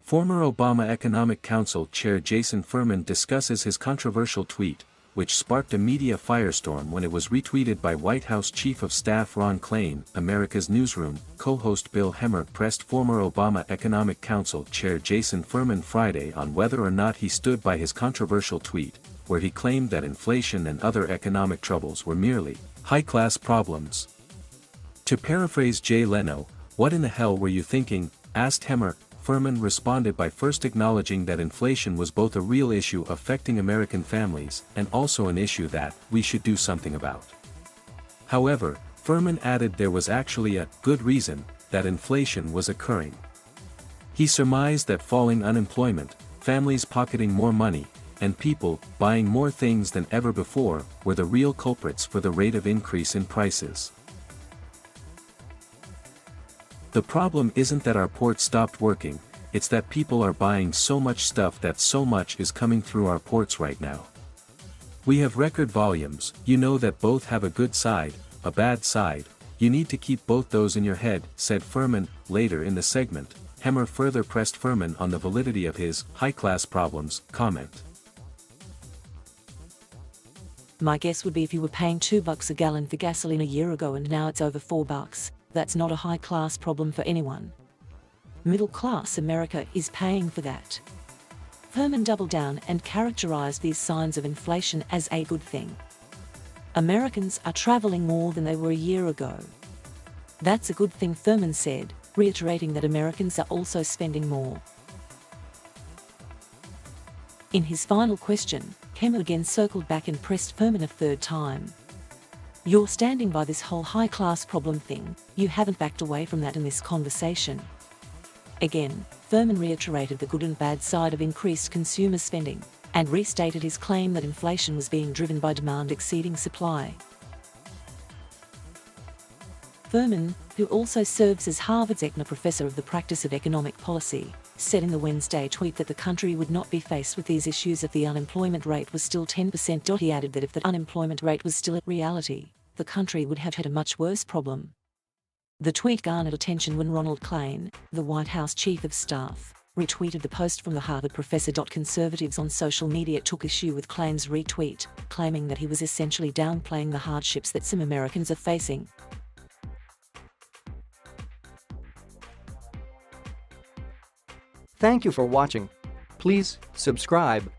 Former Obama Economic Council Chair Jason Furman discusses his controversial tweet, which sparked a media firestorm when it was retweeted by White House Chief of Staff Ron Klain. America's Newsroom co-host Bill Hemmer pressed former Obama Economic Council Chair Jason Furman Friday on whether or not he stood by his controversial tweet, where he claimed that inflation and other economic troubles were merely high-class problems. To paraphrase Jay Leno, "What in the hell were you thinking?" asked Hemmer. Furman responded by first acknowledging that inflation was both a real issue affecting American families and also an issue that we should do something about. However, Furman added there was actually a good reason that inflation was occurring. He surmised that falling unemployment, families pocketing more money, and people buying more things than ever before were the real culprits for the rate of increase in prices. "The problem isn't that our ports stopped working, it's that people are buying so much stuff that so much is coming through our ports right now. We have record volumes. You know that both have a good side, a bad side. You need to keep both those in your head," said Furman. Later in the segment, Hemmer further pressed Furman on the validity of his high-class problems comment. "My guess would be if you were paying $2 a gallon for gasoline a year ago and now it's over $4, that's not a high-class problem for anyone. Middle-class America is paying for that." Furman doubled down and characterized these signs of inflation as a good thing. "Americans are traveling more than they were a year ago. That's a good thing," Furman said, reiterating that Americans are also spending more. In his final question, Hemmer again circled back and pressed Furman a third time. "You're standing by this whole high-class problem thing, you haven't backed away from that in this conversation." Again, Furman reiterated the good and bad side of increased consumer spending, and restated his claim that inflation was being driven by demand exceeding supply. Furman, who also serves as Harvard's Eckner Professor of the Practice of Economic Policy, said in the Wednesday tweet that the country would not be faced with these issues if the unemployment rate was still 10%. He added that if the unemployment rate was still a reality, the country would have had a much worse problem. The tweet garnered attention when Ronald Klain, the White House Chief of Staff, retweeted the post from the Harvard professor. Conservatives on social media took issue with Klain's retweet, claiming that he was essentially downplaying the hardships that some Americans are facing. Thank you for watching. Please subscribe